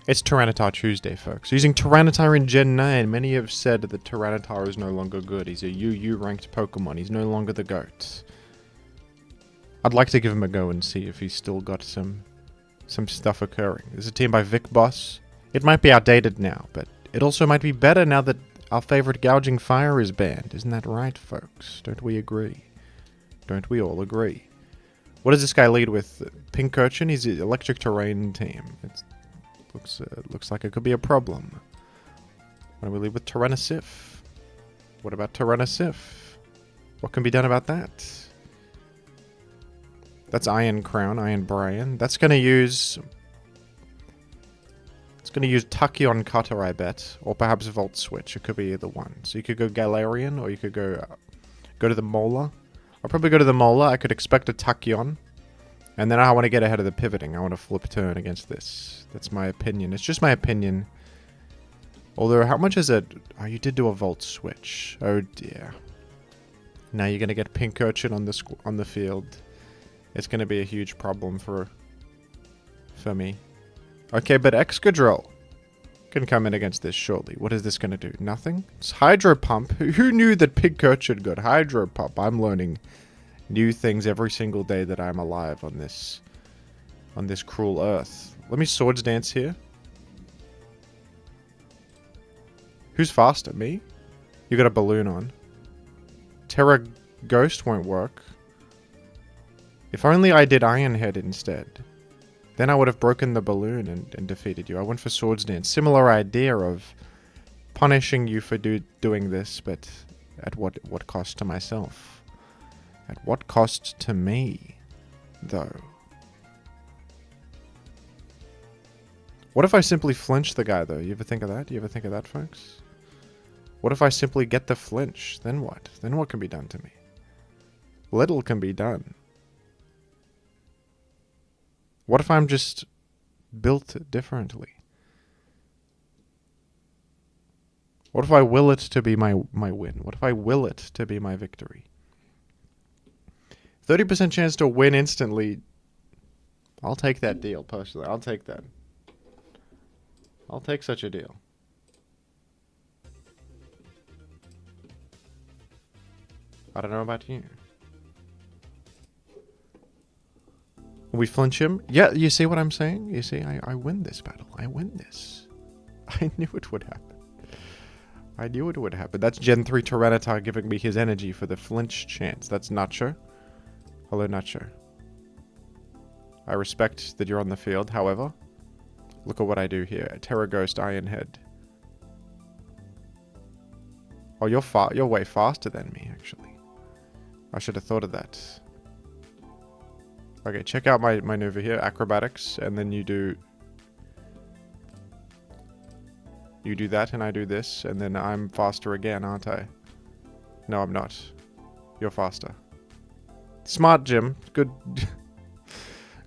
It's Tyranitar Tuesday, folks. Using Tyranitar in Gen 9, many have said that Tyranitar is no longer good. He's a UU ranked Pokemon. He's no longer the GOAT. I'd like to give him a go and see if he's still got some stuff occurring. This is a team by VicbossMG. It might be outdated now, but it also might be better now that our favorite Gouging Fire is banned. Isn't that right, folks? Don't we agree? Don't we all agree? What does this guy lead with? Pink Urchin? He's an Electric Terrain team. Looks like it could be a problem. Why don't we lead with Tyrannisif? What about Tyrannisif? What can be done about that? That's Iron Crown, Iron Brian. That's going to use... It's going to use Tachyon Cutter, I bet. Or perhaps Volt Switch. It could be either one. So you could go Galarian, or you could go to the Molar. I'll probably go to the Molar. I could expect a Tachyon. And then I want to get ahead of the pivoting. I want to flip turn against this. That's my opinion. It's just my opinion. Although, how much is it? Oh, you did do a Volt Switch. Oh dear. Now you're going to get Pink Urchin on the field. It's going to be a huge problem for me. Okay, but Excadrill can come in against this, surely. What is this going to do? Nothing? It's Hydro Pump. Who knew that Pink Urchin got Hydro Pump? I'm learning new things every single day that I'm alive on this cruel earth. Let me Swords Dance here. Who's faster? Me? You got a balloon on. Terra Ghost won't work. If only I did Iron Head instead. Then I would have broken the balloon and defeated you. I went for Swords Dance. Similar idea of punishing you for doing this, but at what cost to myself? At what cost to me, though? What if I simply flinch the guy, though? You ever think of that? You ever think of that, folks? What if I simply get the flinch? Then what? Then what can be done to me? Little can be done. What if I'm just built differently? What if I will it to be my win? What if I will it to be my victory? 30% chance to win instantly. I'll take that deal, personally. I'll take that. I'll take such a deal. I don't know about you. Will we flinch him? Yeah, you see what I'm saying? You see, I win this battle. I win this. I knew it would happen. I knew it would happen. That's Gen 3 Tyranitar giving me his energy for the flinch chance. That's Nacho. Hello, Nacho. I respect that you're on the field, however. Look at what I do here. Terra Ghost, Iron Head. Oh, you're way faster than me, actually. I should have thought of that. Okay, check out my maneuver here. Acrobatics, and then you do that, and I do this, and then I'm faster again, aren't I? No, I'm not. You're faster. Smart, Jim. Good.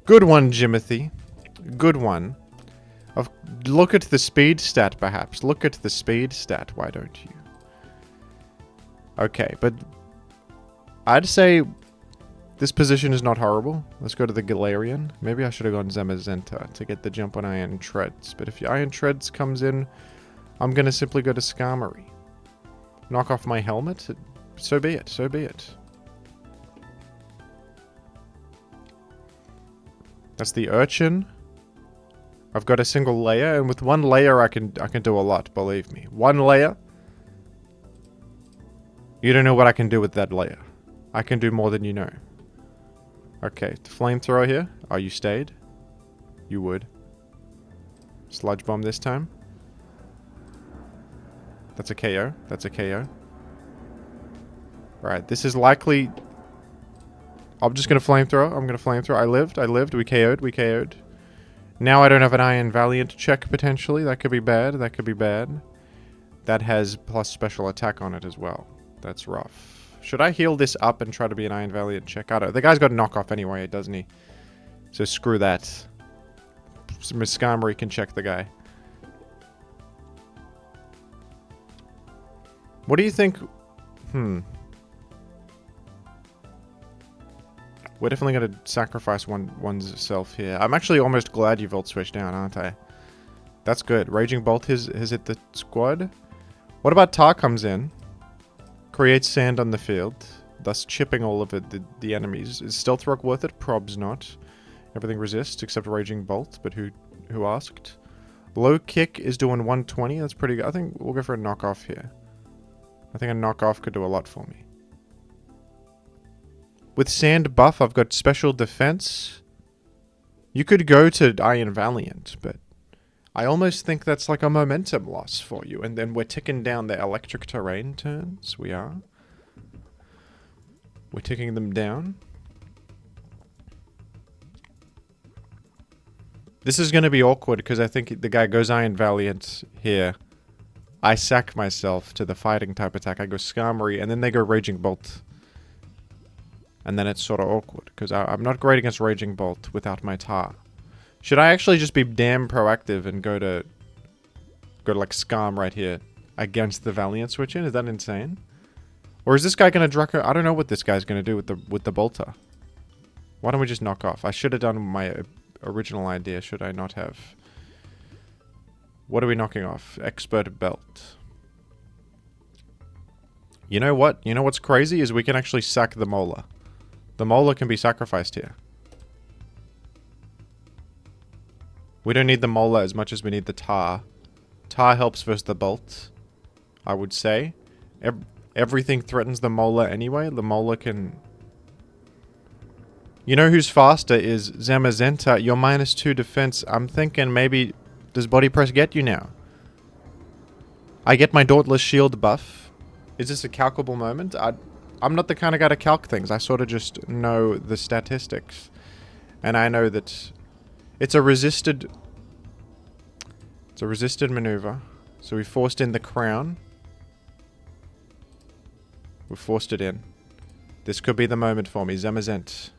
Good one, Jimothy. Good one. Look at the speed stat, perhaps. Look at the speed stat. Why don't you? Okay, but I'd say this position is not horrible. Let's go to the Galarian. Maybe I should have gone Zamazenta to get the jump on Iron Treads. But if Iron Treads comes in, I'm going to simply go to Skarmory. Knock off my helmet? So be it. So be it. That's the Urchin. I've got a single layer, and with one layer I can do a lot, believe me. One layer. You don't know what I can do with that layer. I can do more than you know. Okay, flamethrower here. Oh, you stayed? You would. Sludge bomb this time. That's a KO. That's a KO. Right, this is likely... I'm just going to flamethrower. I'm going to flamethrower. I lived. We KO'd. Now I don't have an Iron Valiant check, potentially. That could be bad. That has plus special attack on it as well. That's rough. Should I heal this up and try to be an Iron Valiant check? I don't know. The guy's got knockoff anyway, doesn't he? So screw that. Miss Skarmory can check the guy. What do you think? We're definitely going to sacrifice one's self here. I'm actually almost glad you Volt switched down, aren't I? That's good. Raging Bolt has hit the squad. What about Tar comes in? Creates sand on the field, thus chipping all of the enemies. Is Stealth Rock worth it? Probs not. Everything resists except Raging Bolt, but who asked? Low Kick is doing 120. That's pretty good. I think we'll go for a knockoff here. I think a knockoff could do a lot for me. With Sand buff, I've got Special Defense. You could go to Iron Valiant, but I almost think that's like a momentum loss for you. And then we're ticking down the electric terrain turns. We are. We're ticking them down. This is going to be awkward because I think the guy goes Iron Valiant here. I sack myself to the fighting type attack. I go Skarmory, and then they go Raging Bolt. And then it's sort of awkward because I'm not great against Raging Bolt without my Tar. Should I actually just be damn proactive and go to like Skarm right here against the Valiant switch in? Is that insane? Or is this guy gonna Draco? I don't know what this guy's gonna do with the Bolter. Why don't we just knock off? I should have done my original idea. Should I not have? What are we knocking off? Expert Belt. You know what? You know what's crazy is we can actually sack the Molar. The Molar can be sacrificed here. We don't need the Molar as much as we need the Tar. Tar helps versus the Bolt, I would say. Everything threatens the Molar anyway. The Molar can... You know who's faster is Zamazenta. You're -2 defense. I'm thinking maybe... Does Body Press get you now? I get my Dauntless Shield buff. Is this a calcable moment? I'm not the kind of guy to calc things. I sort of just know the statistics. And I know that it's a resisted maneuver. So we forced in the crown. We forced it in. This could be the moment for me. Zamazent.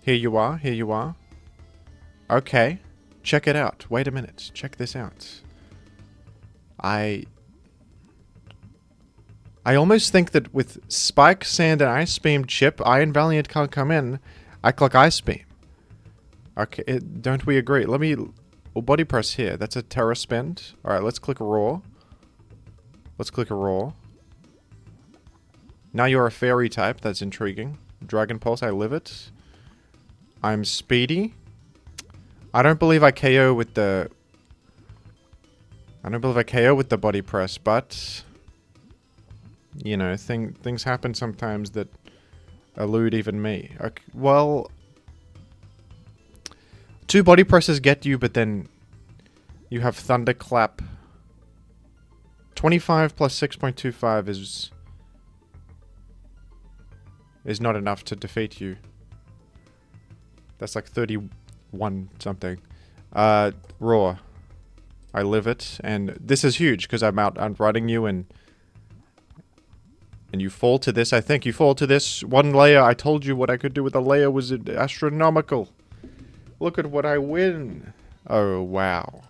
Here you are. Here you are. Okay. Check it out. Wait a minute. Check this out. I almost think that with Spike, Sand, and Ice Beam chip, Iron Valiant can't come in. I click Ice Beam. Okay, don't we agree? We'll Body Press here. That's a Terra spend. Alright, let's click Raw. Let's click a Raw. Now you're a Fairy type. That's intriguing. Dragon Pulse, I live it. I'm speedy. I don't believe I KO with the... Body Press, but... You know, things happen sometimes that elude even me. Okay, well... 2 Body Presses get you, but then... You have Thunderclap. 25 plus 6.25 is not enough to defeat you. That's like 31 something. Raw. I live it, and this is huge because I'm outrunning you, and you fall to this. I think you fall to this. 1 layer. I told you what I could do with a layer was astronomical. Look at what I win. Oh, wow.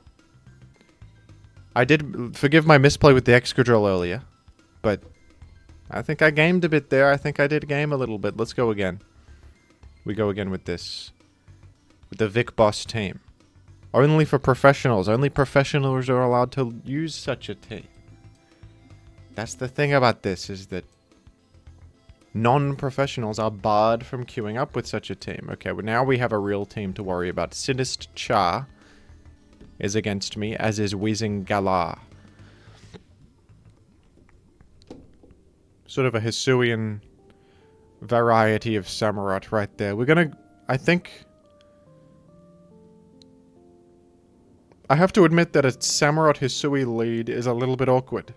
I did forgive my misplay with the Excadrill earlier, but I think I gamed a bit there. I think I did game a little bit. Let's go again. We go again with this. With the VicBoss team. Only for professionals. Only professionals are allowed to use such a team. That's the thing about this, is that non-professionals are barred from queuing up with such a team. Okay, well now we have a real team to worry about. Sinist Char is against me, as is Weezing Galar. Sort of a Hisuian variety of Samurott right there. We're gonna... I think... I have to admit that a Samurott Hisui lead is a little bit awkward.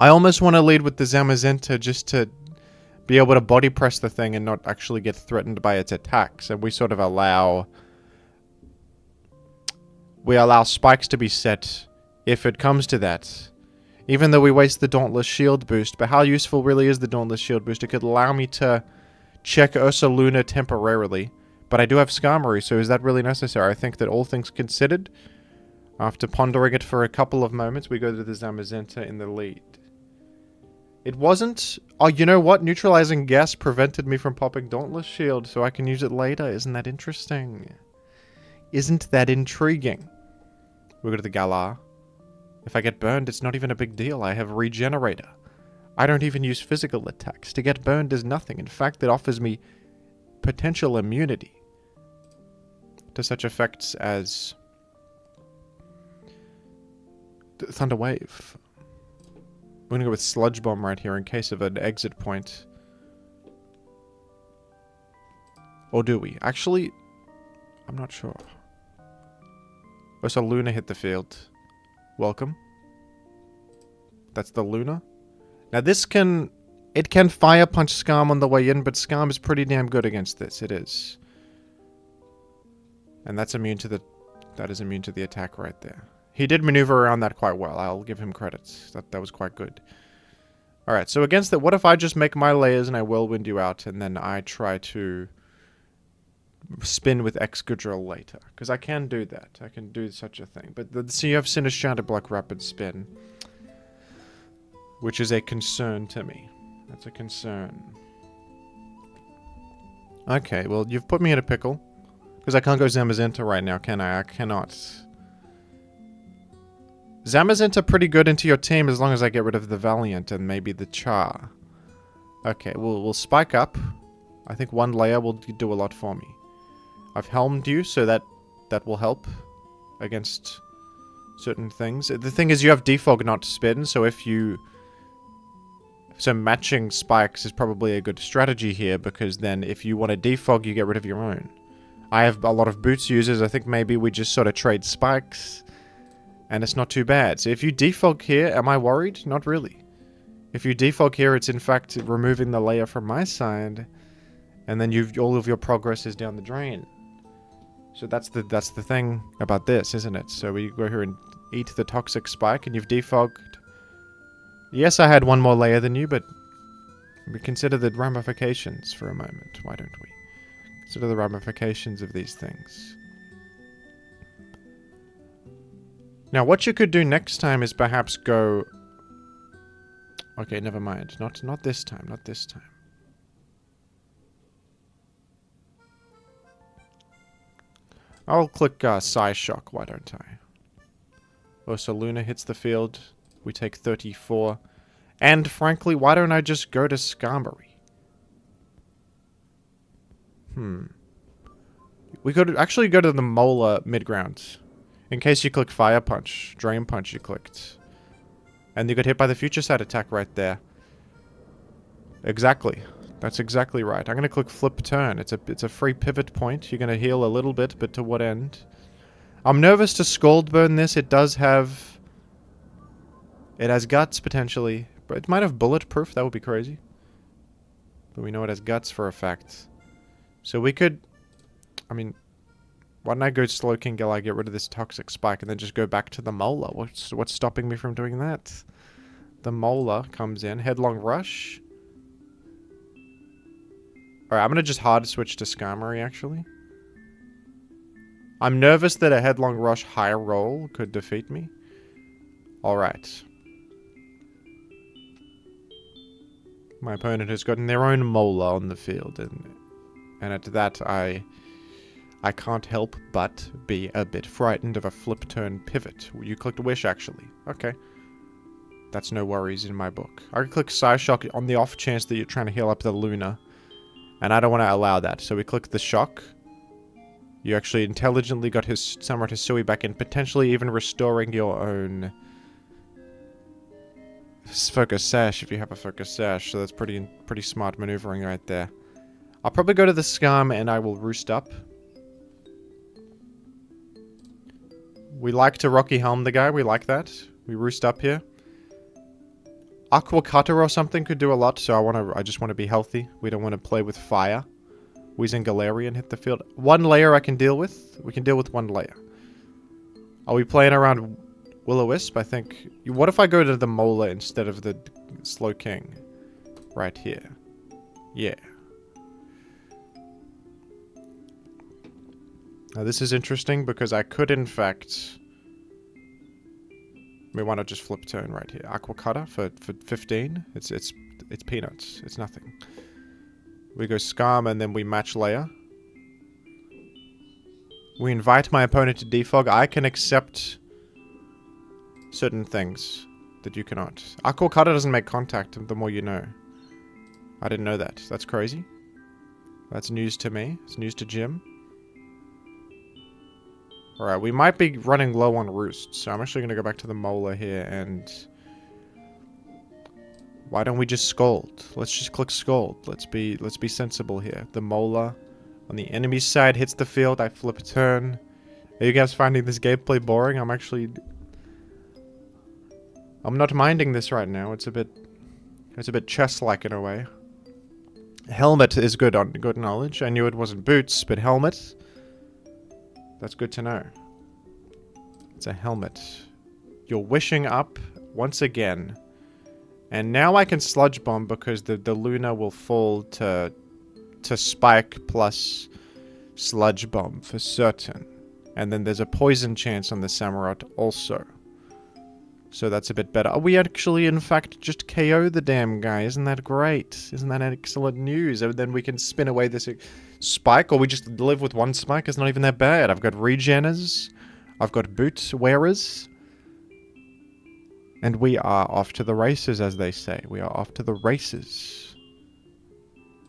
I almost want to lead with the Zamazenta just to be able to body press the thing and not actually get threatened by its attacks. And we sort of allow... We allow spikes to be set if it comes to that. Even though we waste the Dauntless Shield boost. But how useful really is the Dauntless Shield boost? It could allow me to check Ursaluna temporarily. But I do have Skarmory, so is that really necessary? I think that all things considered, after pondering it for a couple of moments, we go to the Zamazenta in the lead. It wasn't... Oh, you know what? Neutralizing gas prevented me from popping Dauntless Shield, so I can use it later. Isn't that interesting? Isn't that intriguing? We go to the Galar. If I get burned, it's not even a big deal. I have Regenerator. I don't even use physical attacks. To get burned is nothing. In fact, it offers me potential immunity to such effects as Thunder Wave. We're going to go with Sludge Bomb right here in case of an exit point. Or do we? Actually, I'm not sure. Oh, so Luna hit the field. Welcome. That's the Luna. Now this can... It can Fire Punch Skarm on the way in, but Skarm is pretty damn good against this. It is. And that's immune to the... That is immune to the attack right there. He did maneuver around that quite well. I'll give him credits. That was quite good. Alright, so against that, what if I just make my layers and I whirlwind you out, and then I try to spin with Excadrill later? Because I can do that. I can do such a thing. But so you have Sinister Block Rapid Spin, which is a concern to me. That's a concern. Okay, well, you've put me in a pickle. Because I can't go Zamazenta right now, can I? I cannot. Zamazenta pretty good into your team as long as I get rid of the Valiant and maybe the Char. Okay, we'll spike up. I think one layer will do a lot for me. I've helmed you, so that will help against certain things. The thing is, you have defog, not spin, so if you... So matching spikes is probably a good strategy here, because then if you want to defog, you get rid of your own. I have a lot of boots users. I think maybe we just sort of trade spikes, and it's not too bad. So if you defog here, am I worried? Not really. If you defog here, it's in fact removing the layer from my side, and then all of your progress is down the drain. So that's the thing about this, isn't it? So we go here and eat the toxic spike, and you've defogged. Yes, I had one more layer than you, but we consider the ramifications for a moment. Why don't we? Consider the ramifications of these things. Now, what you could do next time is perhaps go... Okay, never mind. Not this time. Not this time. I'll click Psy Shock, why don't I? Oh, so Luna hits the field. We take 34. And frankly, why don't I just go to Skarmory? We could actually go to the Molar mid-ground. In case you click Fire Punch. Drain Punch you clicked. And you got hit by the Future Sight attack right there. Exactly. That's exactly right. I'm going to click Flip Turn. It's a free pivot point. You're going to heal a little bit, but to what end? I'm nervous to Scald Burn this. It does have... It has Guts, potentially. But it might have Bulletproof. That would be crazy. But we know it has Guts for a fact. So we could... I mean... Why don't I go Slowking Galar, get rid of this Toxic Spike, and then just go back to the Molar? What's stopping me from doing that? The Molar comes in. Headlong Rush. Alright, I'm going to just hard switch to Skarmory, actually. I'm nervous that a Headlong Rush high roll could defeat me. Alright. My opponent has gotten their own Molar on the field, and at that I can't help but be a bit frightened of a flip turn pivot. You clicked Wish, actually. Okay. That's no worries in my book. I can click Psyshock on the off chance that you're trying to heal up the Luna. And I don't want to allow that. So we click the Shock. You actually intelligently got his Samurai Hisui back in, potentially even restoring your own Focus Sash if you have a Focus Sash. So that's pretty smart maneuvering right there. I'll probably go to the Skarm and I will Roost up. We like to Rocky Helm the guy. We like that. We Roost up here. Aqua Cutter or something could do a lot, so I just want to be healthy. We don't want to play with fire. Weezing Galarian hit the field. One layer I can deal with. We can deal with one layer. Are we playing around Will-O-Wisp? I think... What if I go to the Molar instead of the Slowking? Right here. Yeah. Now this is interesting because I could in fact... I mean, why not just Flip Turn right here? Aqua Cutter for 15. It's peanuts. It's nothing. We go Skarm and then we match layer. We invite my opponent to defog. I can accept certain things that you cannot. Aqua Cutter doesn't make contact, the more you know. I didn't know that. That's crazy. That's news to me. It's news to Jim. Alright, we might be running low on roosts, so I'm actually going to go back to the Molar here and... Why don't we just Scold? Let's just click Scold. Let's be sensible here. The Molar on the enemy side hits the field. I flip a turn. Are you guys finding this gameplay boring? I'm not minding this right now. It's a bit chess-like in a way. Helmet is good knowledge. I knew it wasn't boots, but helmet. That's good to know. It's a helmet. You're wishing up once again. And now I can Sludge Bomb because the Luna will fall to Spike plus Sludge Bomb for certain. And then there's a poison chance on the Samurott also. So that's a bit better. Oh, we actually, in fact, just KO the damn guy. Isn't that great? Isn't that excellent news? And then we can spin away this Spike, or we just live with one Spike. It's not even that bad. I've got Regeners. I've got Boot Wearers. And we are off to the races, as they say. We are off to the races.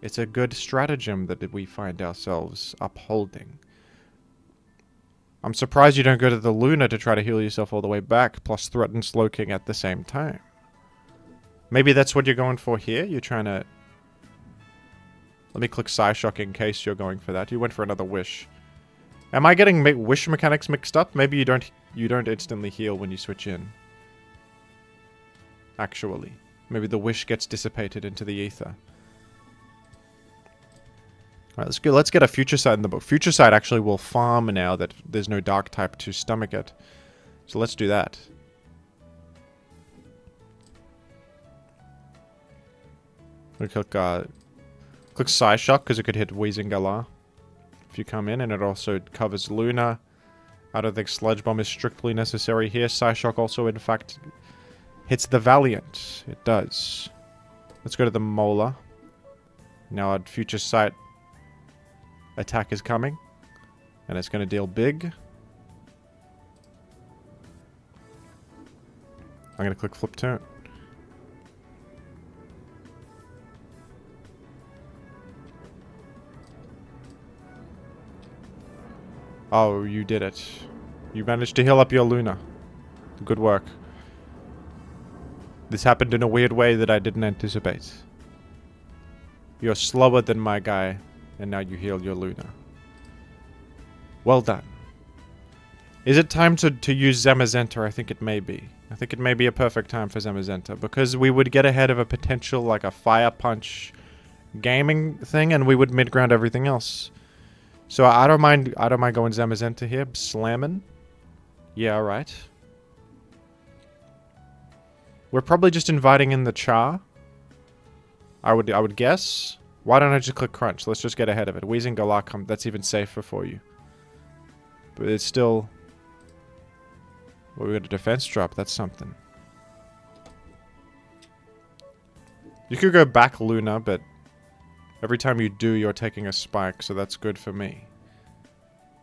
It's a good stratagem that we find ourselves upholding. I'm surprised you don't go to the Luna to try to heal yourself all the way back, plus threaten Slowking at the same time. Maybe that's what you're going for here? You're trying to... Let me click Psyshock in case you're going for that. You went for another Wish. Am I getting Wish mechanics mixed up? Maybe you don't instantly heal when you switch in. Actually. Maybe the Wish gets dissipated into the ether. Alright, let's get a Future Sight in the book. Future Sight actually will farm now that there's no Dark type to stomach it. So let's do that. We click Psyshock because it could hit Weezingala if you come in, and it also covers Luna. I don't think Sludge Bomb is strictly necessary here. Psyshock also, in fact, hits the Valiant. It does. Let's go to the Molar. Now our Future Sight attack is coming, and it's going to deal big. I'm going to click Flip Turn. Oh, you did it. You managed to heal up your Luna. Good work. This happened in a weird way that I didn't anticipate. You're slower than my guy, and now you heal your Luna. Well done. Is it time to use Zamazenta? I think it may be. I think it may be a perfect time for Zamazenta, because we would get ahead of a potential, like a Fire Punch gaming thing, and we would mid-ground everything else. So I don't mind going Zamazenta here. Slamming. Yeah, alright. We're probably just inviting in the Char. I would guess. Why don't I just click Crunch? Let's just get ahead of it. Weezingala, that's even safer for you. But it's still... Well, we got a defense drop. That's something. You could go back Luna, but every time you do, you're taking a spike, so that's good for me.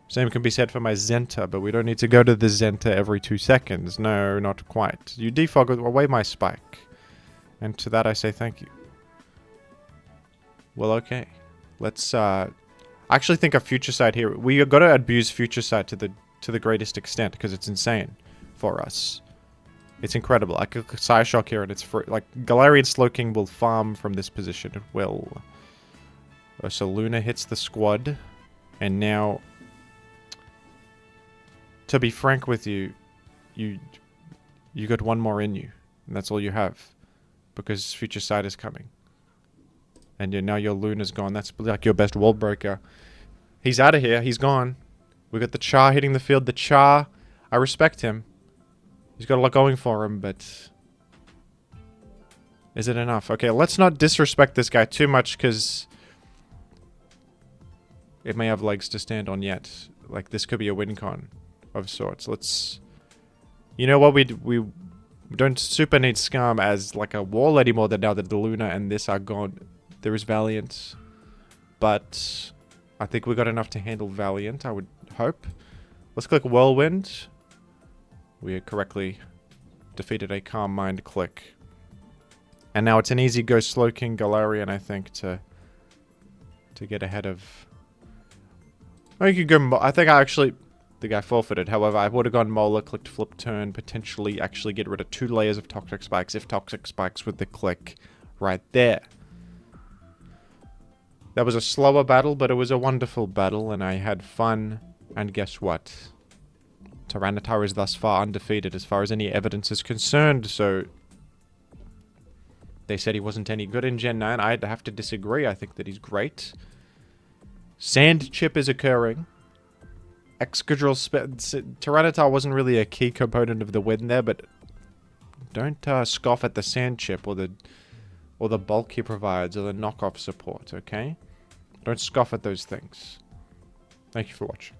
Same can be said for my Zenta, but we don't need to go to the Zenta every 2 seconds. No, not quite. You defog away my spike. And to that I say thank you. Well, okay. Let's, I actually think a Future Sight here... We got to abuse Future Sight to the greatest extent, because it's insane for us. It's incredible. I could Psyshock here, and it's free. Like, Galarian Slowking will farm from this position. It will. So Luna hits the squad, and now... To be frank with you, you got one more in you, and that's all you have, because Future Sight is coming. And now your Luna's gone. That's like your best wall breaker. He's out of here. He's gone. We got the Char hitting the field. The Char, I respect him. He's got a lot going for him, but... Is it enough? Okay, let's not disrespect this guy too much, because... It may have legs to stand on yet. Like, this could be a win con of sorts. Let's... You know what? We don't super need Scum as, like, a wall anymore now that the Luna and this are gone. There is Valiant, but I think we got enough to handle Valiant, I would hope. Let's click Whirlwind. We correctly defeated a Calm Mind Click. And now it's an easy go Slowking Galarian, I think, to get ahead of... Oh, you could go... I think I forfeited. However, I would have gone Molar, clicked Flip Turn, potentially actually get rid of 2 layers of Toxic Spikes if Toxic Spikes with the click right there. That was a slower battle, but it was a wonderful battle, and I had fun. And guess what? Tyranitar is thus far undefeated as far as any evidence is concerned, so... They said he wasn't any good in Gen 9. I'd have to disagree. I think that he's great. Sand Chip is occurring. Excadrill Tyranitar wasn't really a key component of the win there, but don't scoff at the Sand Chip or the bulk he provides or the knockoff support, okay? Don't scoff at those things. Thank you for watching.